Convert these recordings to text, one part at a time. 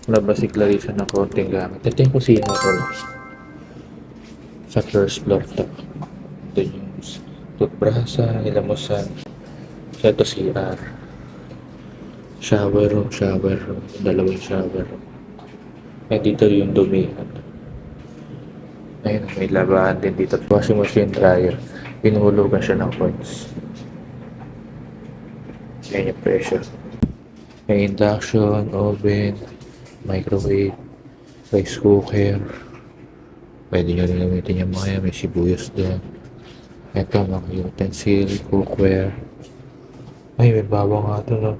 Labas si Clarissa ng konting gamit. Ito yung kusina ko. Sa first floor to. Ito yung toothbrushan, ilamusan. So ito CR. Shower room. Dalawang shower room. And dito yung dumihan. Ayun, may labahan din dito. Washing machine dryer. Pinuhulugan siya ng coins. Yan yung pressure. May induction, oven, microwave, rice cooker. Pwede nyo rin gamitin yung mga yan. May sibuyas doon. Ito, mga utensil, cookware. Ay, may bawang nga ito, no?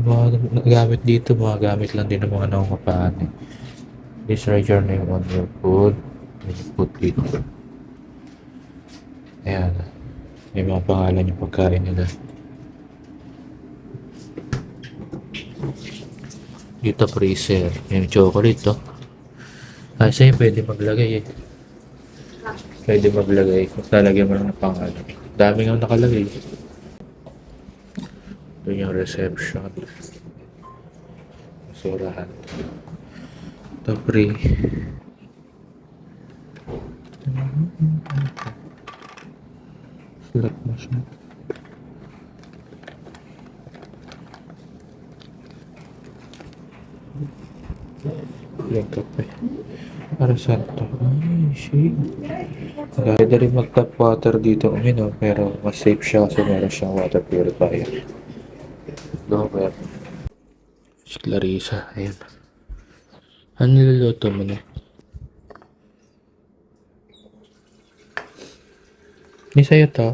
Yung mga gamit dito, mga gamit lang din ng mga nakakapaan, eh. This right your name on your food. Then you put dito. Ayan. May mga pangalan yung pagkain nila. Dito freezer. Yung chocolate, to. Kasi pwede maglagay, eh. Pwede maglagay. Kung lalagyan mo lang ng pangalan. Dami nga nakalagay. Ito yung reception. Basurahan. Ito free. Slot machine. Yung kape. Para saan to? Ay, shit. Pwede rin mag-tap water dito uminom, pero mas safe siya kasi meron siyang water purifier. Lower. Si Clarissa, ayan. Ano niluluto mo na? Ni sa'yo to?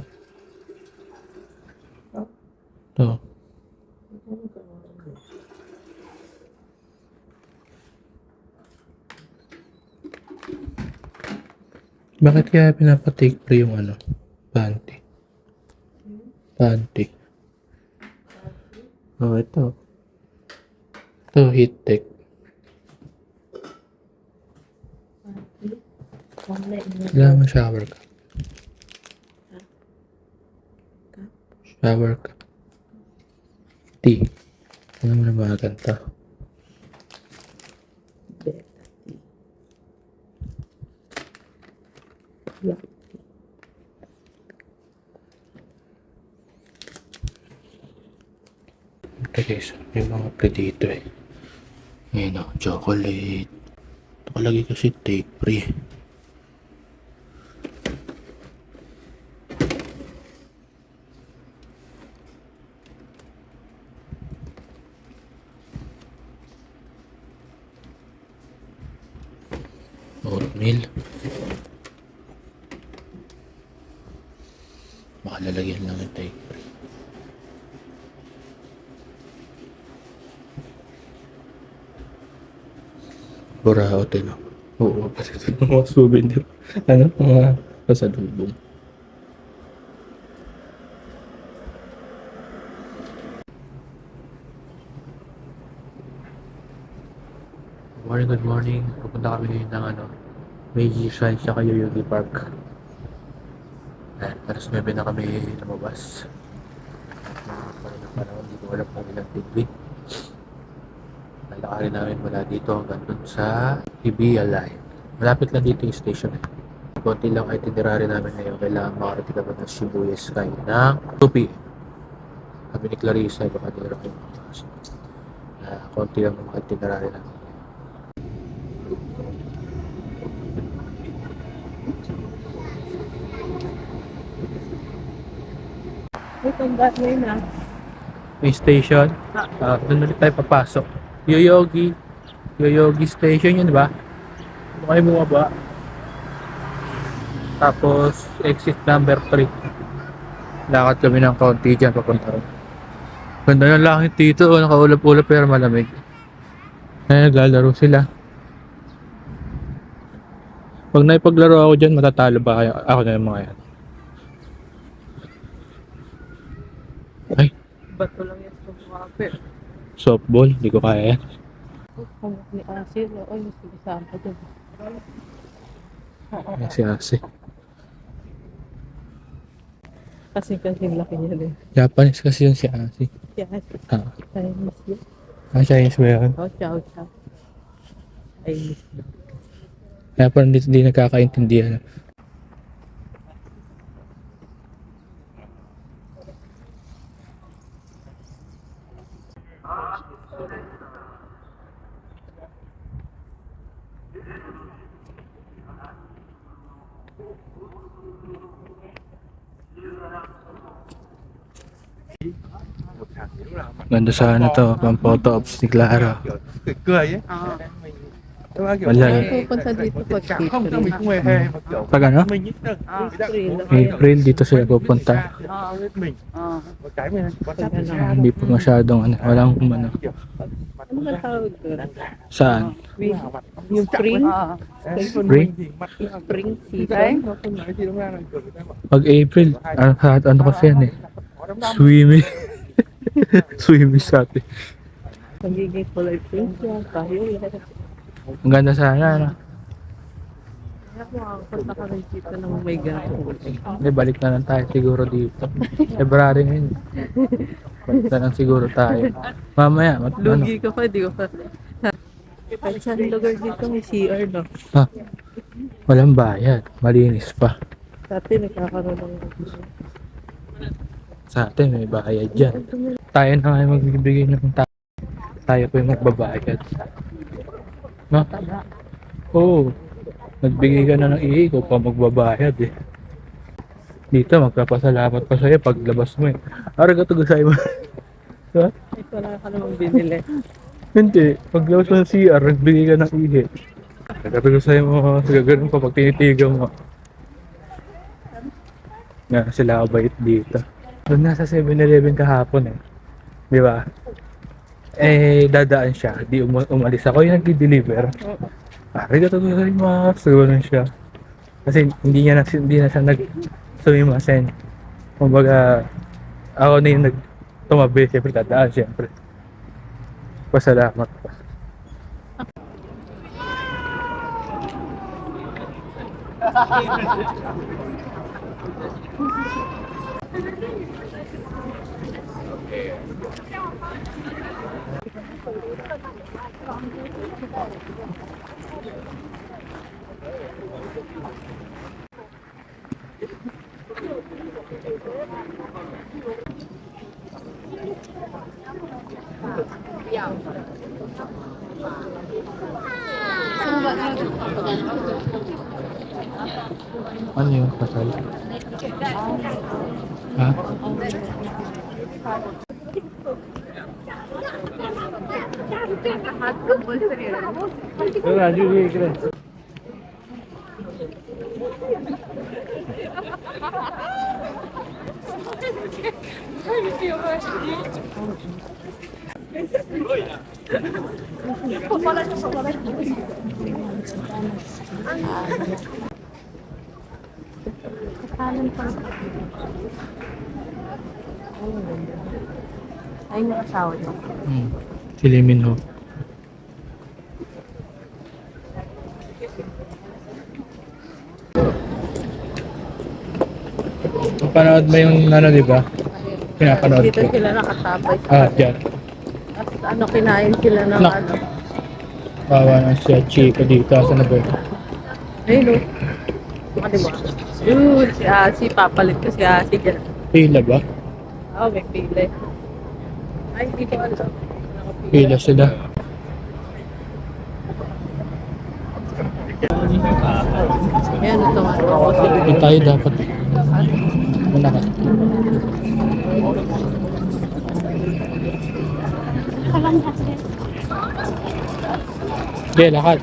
To. Bakit kaya pinapatake pre yung ano? Panty. Panty. Oh, ito. Ito, heat tech. Kailangan shower ka. Shower ka. Tea. Ano mo na mga ganta? Ito guys, may mga pre dito eh. Ayan o, chocolate. Nakalagay kasi take free. Oatmeal. Baka lalagyan lang yung take free. Buraot eh, no? Oo, kasi ito mga souvenir. Ano? Mga pasalubong. Good morning. Pupunta kami ngayon ng ano, Meiji Shrine siya kayo Yoyogi Park. Ayan, alas 9 na kami lumabas. Parang ng panahon, hindi ko alam kung ilang degree. Lalakarin namin mula dito hanggang dun sa Hibiya Line. Malapit lang dito yung station eh. Konti lang itinerary namin ngayon. Kailangan makarating kami ng Shibuya Sky ng 2 p.m. Sabi ni Clarissa, baka nila kayo makakasok. Konti lang mga itinerary namin. May tanda na yun ah. May station. Doon ulit tayo papasok. Yoyogi Station yun, di ba? Doon kayo bumaba. Tapos, exit number 3. Lakad kami ng kaunti dyan papunta rin. Ganda ng langit dito. Nakaulap-ulap pero malamig. Naglalaro sila. Pag naipaglaro ako dyan, matatalo ba kaya ako na yung mga yan? Ay, Bato lang yan sa mga softball. Hindi ko kaya yan. Kamot ni Asir. O, yung sigisama ko dun. Yan si Ase. Kasing laki niya din. Japanese kasi yun si Ase. Si Asir. Ah, Chinese yun. Chinese ba yun? Oh, chow chow. Chinese daw. Kaya parang hindi nagkakaintindihan. Ganda sana to, pang photo ops ni Clara. cười ấy. Em kiểu Wala Kaya eh. pupunta dito pag không cho mình April. không hề hề mà kiểu Pag ano? mình ít được April dito sila pupunta. lên mình Ah, một cái mình quan sát từ xa Hindi pa masyadong ano, walang ano. ano ba tawag doon? Saan? Yung spring? Còn Spring? mình thì mặt cứ là Spring đấy season? nó không nói gì đâu ra là kiểu người ta bảo Pag April, ano kasi yan eh. có đám đông Swimming. Swimming sa atin. Magiging kulay pink yan. Violet. Ang ganda sana, ano. Kaya makakapunta ka rin dito ng may ganito. Hindi, balik na lang tayo siguro dito. February ngayon. Balik na lang siguro tayo. Mamaya, ano? Lugi ka pa, di ko pa. Kahit saan lugar dito may CR, no? Ha? Walang bayad. Malinis pa. Dati nagkakaroon ng Sa atin, may bayad dyan. Tayo na nga yung magbibigay ng tayo po yung magbabayad. No? Oo. Nagbigay ka na ng ikaw pa magbabayad eh. Dito, magpapasalamat pa sa'yo paglabas mo eh. Araga to sa'yo mo. Diba? ito na ka namang binili. Hindi. Paglabas mo ng CR, nagbigay ka ng ihi. Nagkatuloy sa'yo mo, gagano'n pa pag tinitigan mo. Nga sila kabait dito. Doon nasa 7-Eleven kahapon eh. Di ba? Eh, dadaan siya. Di umalis ako yung nag-deliver. Arigato gozaimasu. Gano'n siya. Kasi hindi na siya sumimasen. Kumbaga, ako na yung tumabi. Siyempre, dadaan siyempre. Pasalamat pa. Ano yung kasal? Ha? Kanan pa. Ay, yung asawa niyo. Si Lee Min Ho. Napanood mo yung ano, di ba? Pinapanood Dito ko. sila nakatapay sa Ah, dyan. At ano, kinain sila ng Nak. ano. Bawa na siya Chico dito. Saan na ba yun? Ayun, no? Baka diba? Yun, si Asi. Papalit ko si Asi dyan. Pila ba? Oo, may pila. Ay, hindi ko alam. Pila sila. Ayan, ito nga. Ako sila. Doon tayo dapat. Muna ka. Hindi, lakad.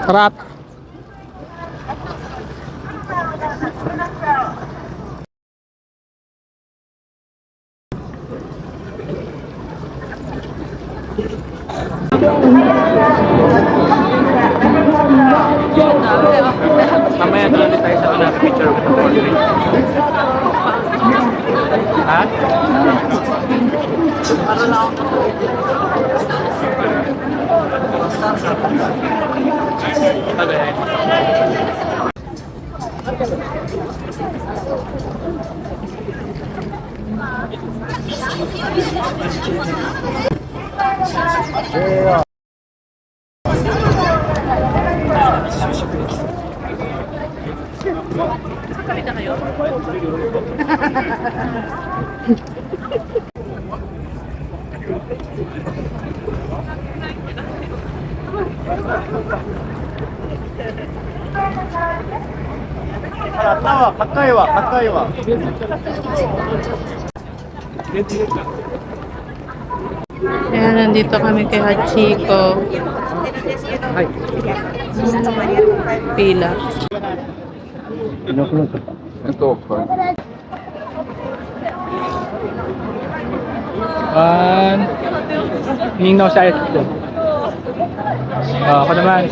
Harap. Mamaya na ulit tayo sa una picture with the portrait. Ha? Para lang ako. Sakali na kayo? Ayan, nandito kami kay Hachiko. Pila. Ito, fine. Hingin ako sa ito. Ako naman.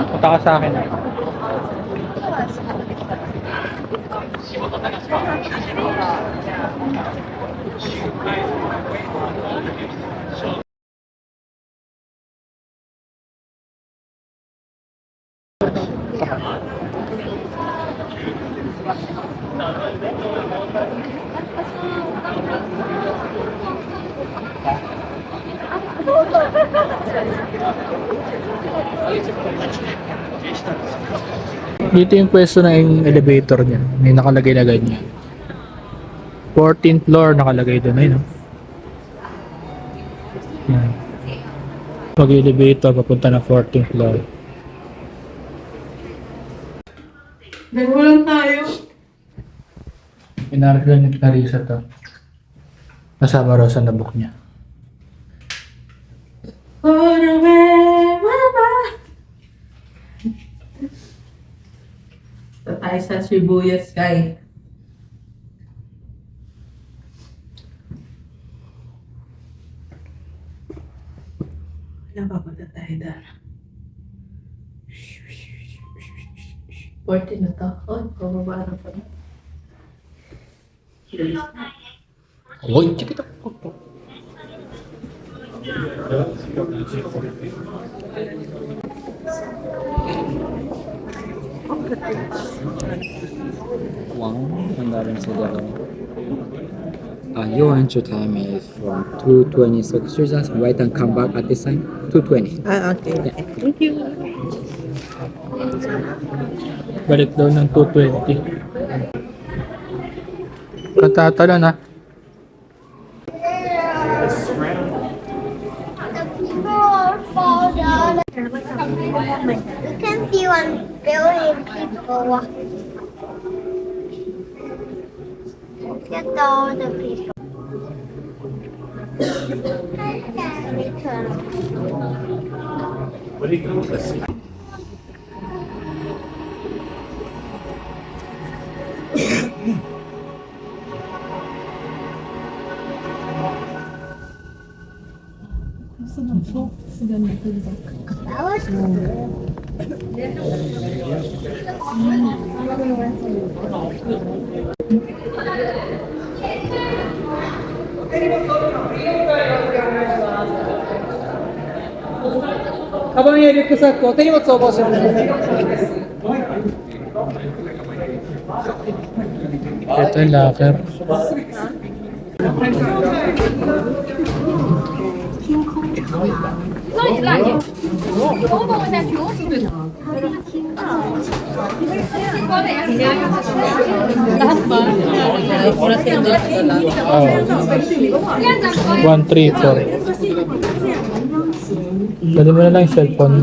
Punta ka sa akin. Dito yung pwesto ng elevator niya. May nakalagay na ganyan. 14th floor nakalagay doon. Ayun, no? Yan. Pag-elevator, papunta na 14th floor. Dalawa lang tayo. Inarga ni Clarissa to. Kasama raw sa nabok niya. Ito tayo sa Sibuyas, Sky. Wala pa punta tayo doon. 14 na to. Oh, pababa na pa. Uy, chikita. Wow, ang daming sila. Your entry time is from 2:20, so could you just wait and come back at this time? 2:20. Ah, okay. Thank you. Balik daw ng 220. Katatala na. The people all fall down. You can see 1 billion people walking. Look at all the people. That was cool. Ito yung locker. Lahat ba? Oras yung doon sa lahat. Oh. 134. Dali mo na lang yung cellphone.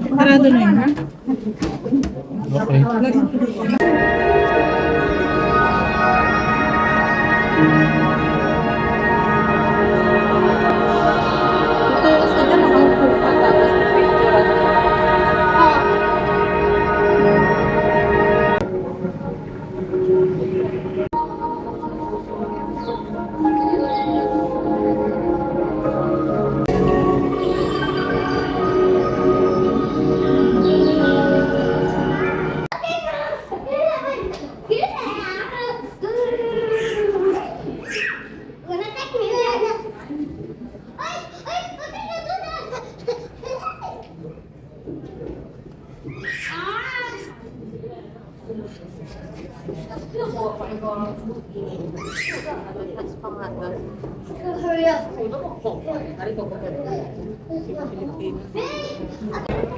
Sarado na yun, ha? Okay. Ito, sa dyan, nakaupo ka, tapos picture. Hurry up.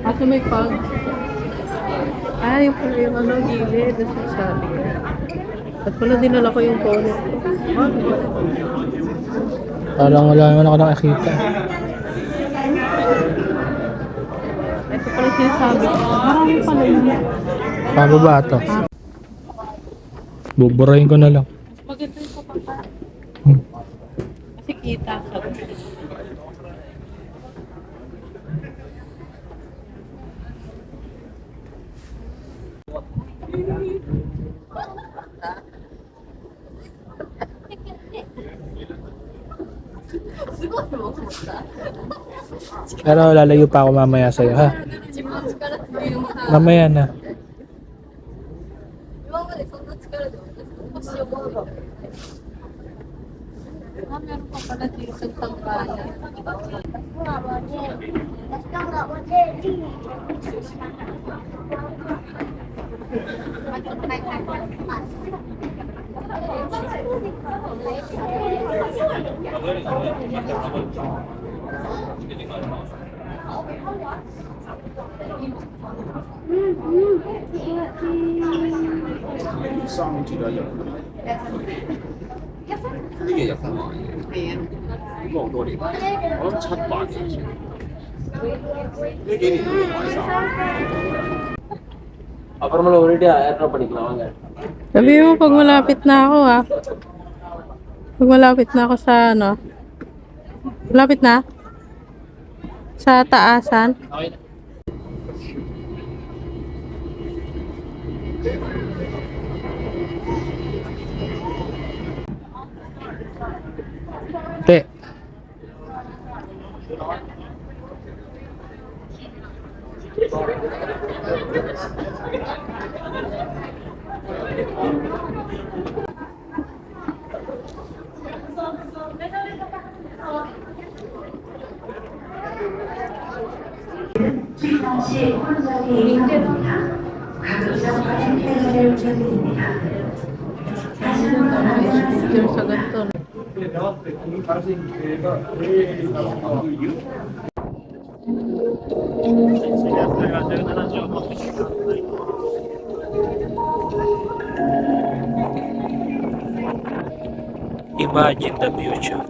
Ito may pag. Ay, yung pala yung ano, gilid. That's what sabi ko. At pala dinala ko yung phone. Parang wala naman ako nakakita. Ito pala sinasabi ko. Marami pala yun. Pababa to. Buburahin ko na lang. Maganda yung kapapa. Hmm. Kasi kita sa Pero lalayo pa ako mamaya sa'yo, ha? Mamaya na. meron pa pala dito sa tambayan. Sabi mo pag malapit na ako ha. Pag malapit na ako sa ano. Malapit na? Sa taasan. Te. Sa ganito. Imagine the future.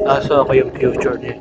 Kaso ako yung future niya.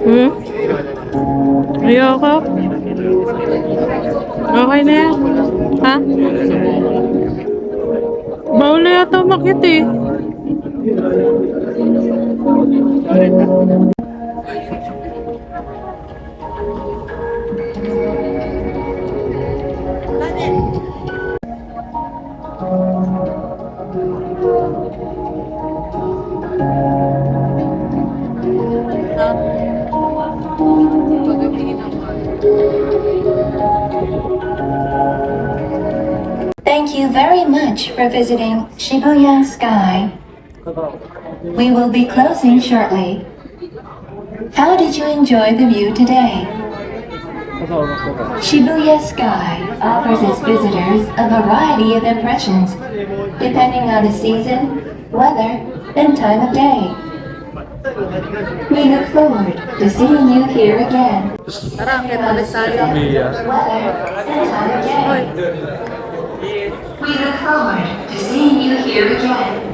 Hmm? Ayoko. Okay na yan. Ha? Bawal na yata umakyat eh. Thank you very much for visiting Shibuya Sky. We will be closing shortly. How did you enjoy the view today? Shibuya Sky offers its visitors a variety of impressions, depending on the season, weather, and time of day. We look forward to seeing you here again. Tara, akit ulit tayo. Weather and time of day. We look forward to seeing you here again.